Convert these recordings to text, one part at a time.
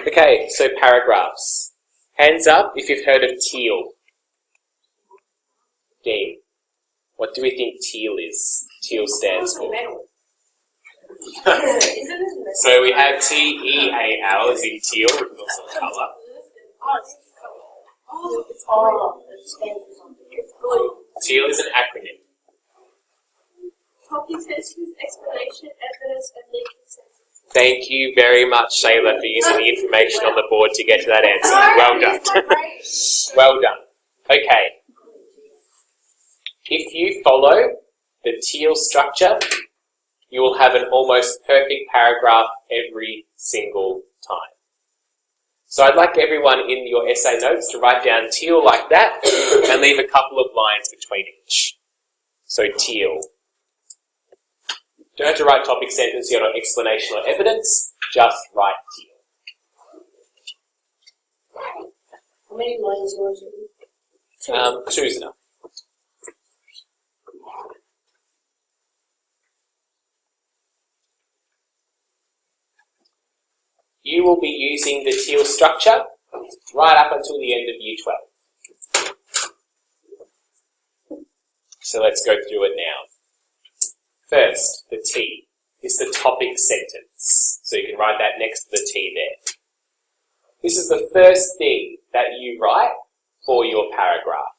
Okay, so paragraphs. Hands up if you've heard of teal. Dean, what do we think teal is? Teal stands for. So we have T-E-A-L as in teal, which is also colour. Teal is an acronym. Topic sentence, explanation, evidence, and linking sentences. Thank you very much, Shayla, for using the information on the board to get to that answer. Well done. Well done. Okay. If you follow the teal structure, you will have an almost perfect paragraph every single time. So I'd like everyone in your essay notes to write down teal like that and leave a couple of lines between each. So teal. Don't have to write topic sentence here or explanation or evidence, just write teal. How many lines do you want to do? 2 is enough. You will be using the teal structure right up until the end of Year 12. So let's go through it now. First, the T is the topic sentence. So you can write that next to the T there. This is the first thing that you write for your paragraph.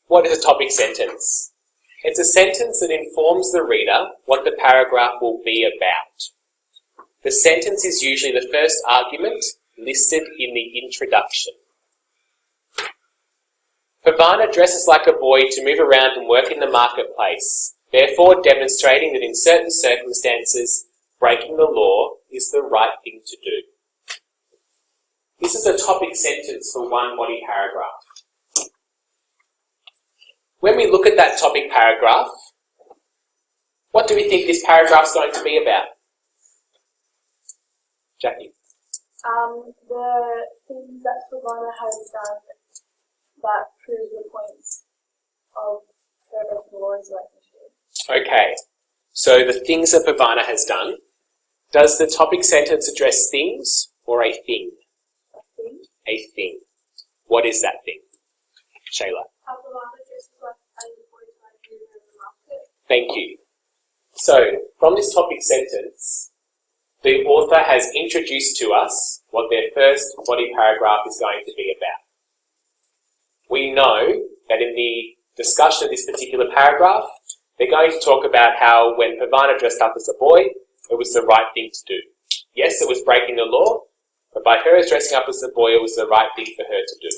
What is a topic sentence? It's a sentence that informs the reader what the paragraph will be about. The sentence is usually the first argument listed in the introduction. Parvana dresses like a boy to move around and work in the marketplace, therefore demonstrating that in certain circumstances, breaking the law is the right thing to do. This is a topic sentence for one body paragraph. When we look at that topic paragraph, what do we think this paragraph is going to be about? Jackie? The things that Parvana has done that prove the points of her breaking the law is the right thing to do. Okay, so the things that Parvana has done. Does the topic sentence address things or a thing? A thing? A thing. What is that thing? Shayla? Parvana dresses like a boy to move around the market. Thank you. So, from this topic sentence, the author has introduced to us what their first body paragraph is going to be about. We know that in the discussion of this particular paragraph, they're going to talk about how when Parvana dressed up as a boy, it was the right thing to do. Yes, it was breaking the law, but by her dressing up as a boy, it was the right thing for her to do.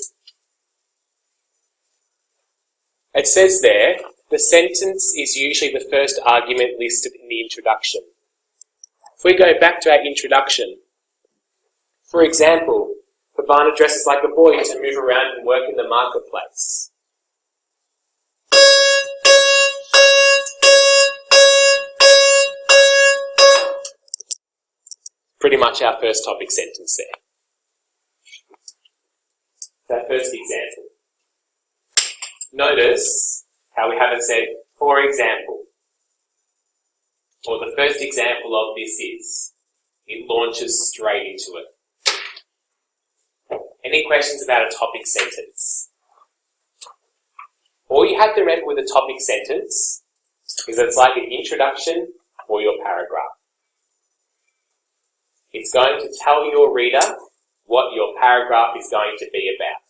It says there, the sentence is usually the first argument listed in the introduction. If we go back to our introduction, for example, Parvana dresses like a boy to move around and work in the marketplace. Pretty much our first topic sentence there. That first example. Notice how we haven't said, for example. Or the first example of this is, it launches straight into it. Any questions about a topic sentence? All you have to remember with a topic sentence is that it's like an introduction for your paragraph. It's going to tell your reader what your paragraph is going to be about.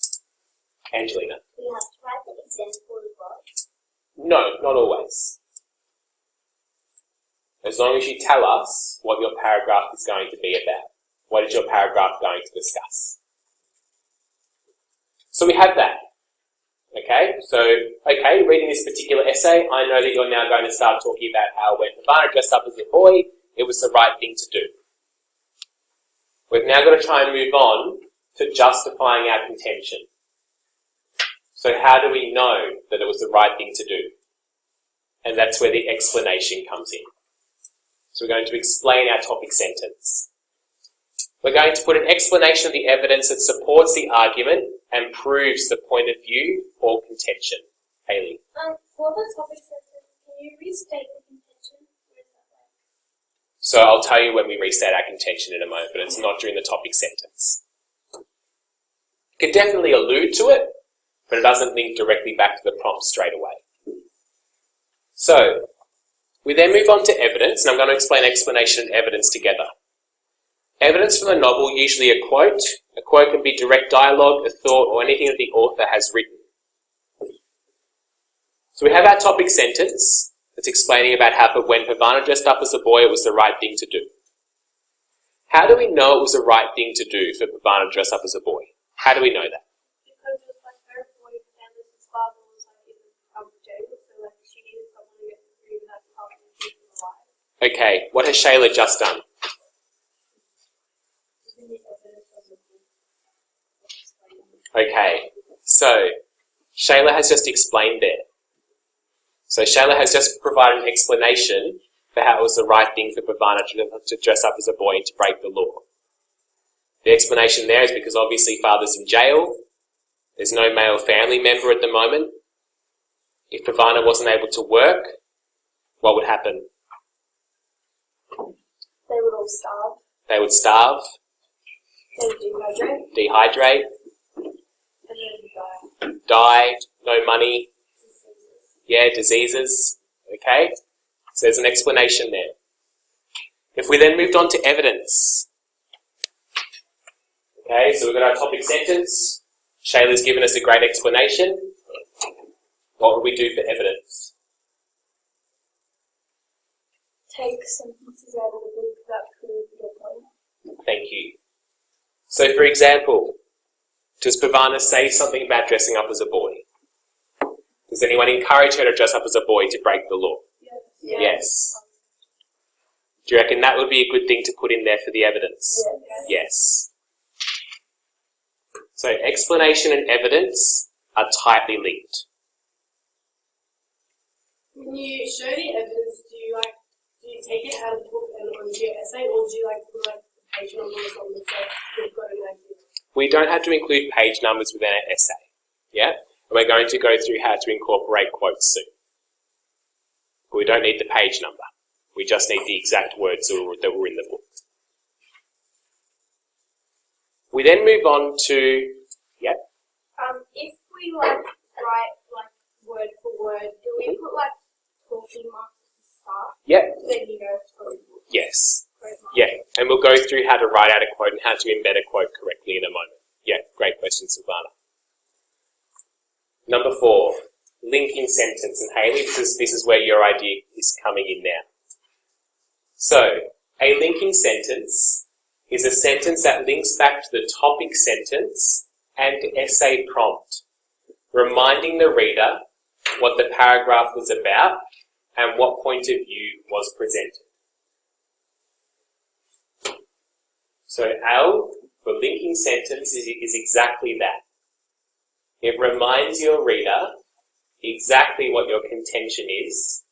Angelina? Do you have to write the example as well? No, not always. As long as you tell us what your paragraph is going to be about. What is your paragraph going to discuss? So we have that. Okay, so, reading this particular essay, I know that you're now going to start talking about how when Parvana dressed up as a boy, it was the right thing to do. We've now got to try and move on to justifying our contention. So how do we know that it was the right thing to do? And that's where the explanation comes in. So we're going to explain our topic sentence. We're going to put an explanation of the evidence that supports the argument and proves the point of view or contention. Hayley. For the topic sentence, can you restate the contention? So I'll tell you when we restate our contention in a moment, but it's not during the topic sentence. It can definitely allude to it, but it doesn't link directly back to the prompt straight away. So, we then move on to evidence, and I'm going to explain explanation and evidence together. Evidence from a novel, usually a quote. A quote can be direct dialogue, a thought, or anything that the author has written. So we have our topic sentence that's explaining about how when Parvana dressed up as a boy, it was the right thing to do. How do we know it was the right thing to do for Parvana to dress up as a boy? How do we know that? Because it was like her boy and his father was like in jail, so like she needed someone to get through that problem and keep him alive. Okay, what has Shayla just done? Okay, so Shayla has just explained there. So Shayla has just provided an explanation for how it was the right thing for Parvana to dress up as a boy and to break the law. The explanation there is because obviously father's in jail, there's no male family member at the moment. If Parvana wasn't able to work, what would happen? They would all starve. They would starve. They would dehydrate. Dehydrate. And then Die. No money. Yeah, diseases. Okay? So there's an explanation there. If we then moved on to evidence. Okay, so we've got our topic sentence. Shayla's given us a great explanation. What would we do for evidence? Take sentences out of the book that prove your point. Thank you. So, for example, does Parvana say something about dressing up as a boy? Does anyone encourage her to dress up as a boy to break the law? Yes. Yes. Do you reckon that would be a good thing to put in there for the evidence? Yes. Yes. So, explanation and evidence are tightly linked. When you show the evidence, do you take it out of the book and onto your essay, or do you put page numbers on the set you've got an idea? We don't have to include page numbers within our essay. Yeah? And we're going to go through how to incorporate quotes soon. But we don't need the page number. We just need the exact words that were in the book. We then move on to, yeah? If we write word for word, do we put talking marks at the start? Yeah. Then you go through. Yes. Yeah, and we'll go through how to write out a quote and how to embed a quote correctly in a moment. Yeah, great question, Savannah. Number 4, linking sentence. And Hayley, this is where your idea is coming in now. So, a linking sentence is a sentence that links back to the topic sentence and essay prompt, reminding the reader what the paragraph was about and what point of view was presented. So L for linking sentence is exactly that. It reminds your reader exactly what your contention is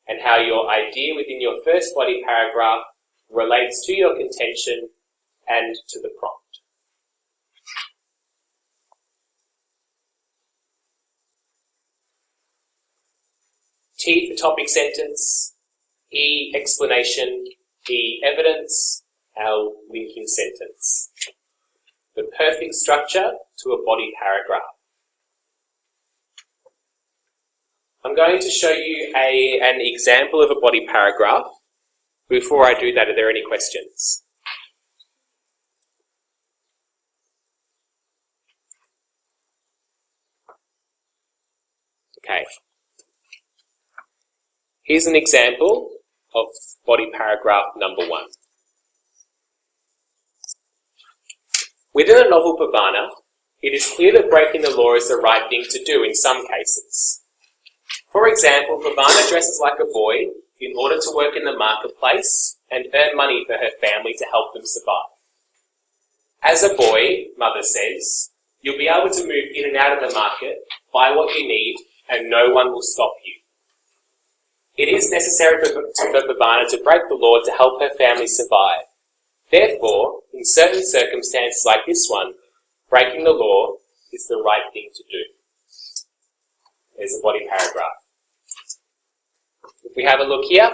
and how your idea within your first body paragraph relates to your contention and to the prompt. T for topic sentence, E explanation, E evidence, L linking sentence. The perfect structure to a body paragraph. I'm going to show you an example of a body paragraph. Before I do that, are there any questions? Okay. Here's an example of body paragraph number 1. Within a novel Parvana, it is clear that breaking the law is the right thing to do in some cases. For example, Parvana dresses like a boy in order to work in the marketplace and earn money for her family to help them survive. As a boy, Mother says, you'll be able to move in and out of the market, buy what you need, and no one will stop you. It is necessary for Parvana to break the law to help her family survive. Therefore, in certain circumstances like this one, breaking the law is the right thing to do. There's a body paragraph. If we have a look here,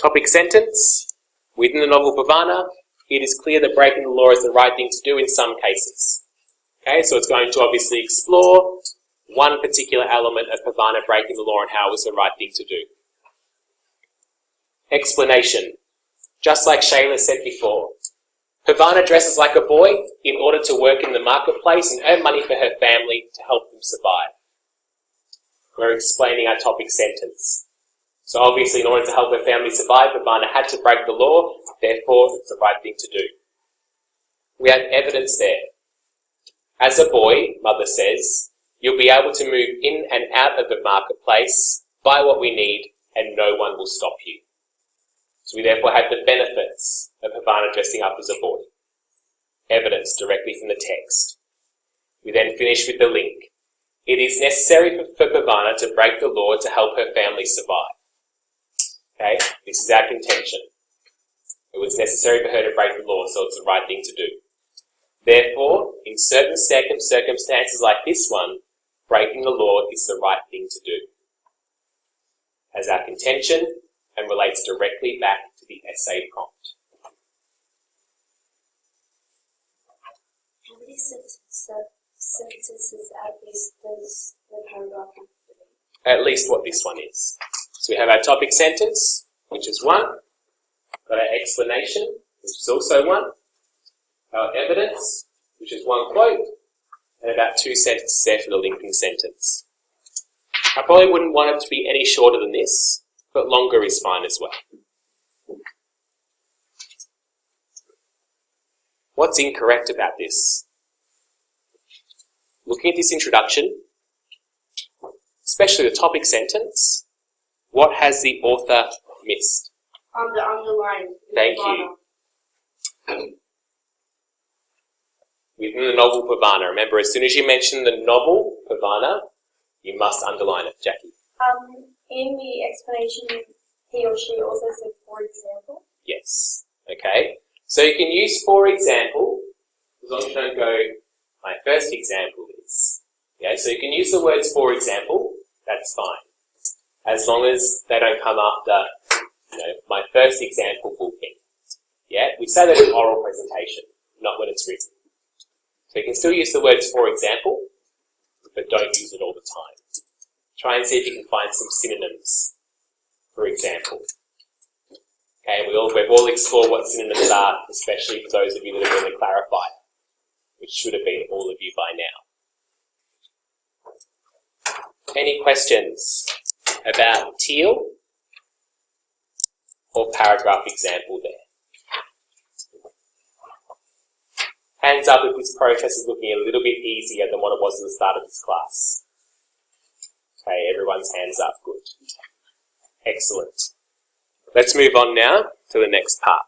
Topic sentence. Within the novel Parvana, it is clear that breaking the law is the right thing to do in some cases. Okay, so it's going to obviously explore one particular element of Parvana breaking the law and how it was the right thing to do. Explanation. Just like Shayla said before, Parvana dresses like a boy in order to work in the marketplace and earn money for her family to help them survive. We're explaining our topic sentence. So obviously in order to help her family survive, Parvana had to break the law, therefore it's the right thing to do. We have evidence there. As a boy, Mother says, you'll be able to move in and out of the marketplace, buy what we need, and no one will stop you. So we therefore have the benefits of Parvana dressing up as a boy. Evidence directly from the text. We then finish with the link. It is necessary for Parvana to break the law to help her family survive. Okay, this is our contention. It was necessary for her to break the law, so it's the right thing to do. Therefore, in certain circumstances like this one, breaking the law is the right thing to do. As our contention, and relates directly back to the essay prompt. How many sentences at least does the paragraph have to be? At least what this one is. So we have our topic sentence, which is one. Got our explanation, which is also one. Our evidence, which is one quote. And about 2 sentences there for the linking sentence. I probably wouldn't want it to be any shorter than this, but longer is fine as well. What's incorrect about this? Looking at this introduction, especially the topic sentence, what has the author missed? The underline. Thank you. Within the novel Parvana, remember as soon as you mention the novel Parvana, you must underline it. Jackie. In the explanation, he or she also said, for example. Yes. Okay. So you can use for example, as long as you don't go, my first example is. Okay, so you can use the words for example, that's fine. As long as they don't come after, my first example will be. Yeah, we say that in oral presentation, not when it's written. So you can still use the words for example, but don't use it all the time. Try and see if you can find some synonyms, for example. Okay, we've all explored what synonyms are, especially for those of you that are doing the clarifier, which should have been all of you by now. Any questions about teal or paragraph example there? Hands up if this process is looking a little bit easier than what it was at the start of this class. Okay, everyone's hands up, good. Excellent. Let's move on now to the next part.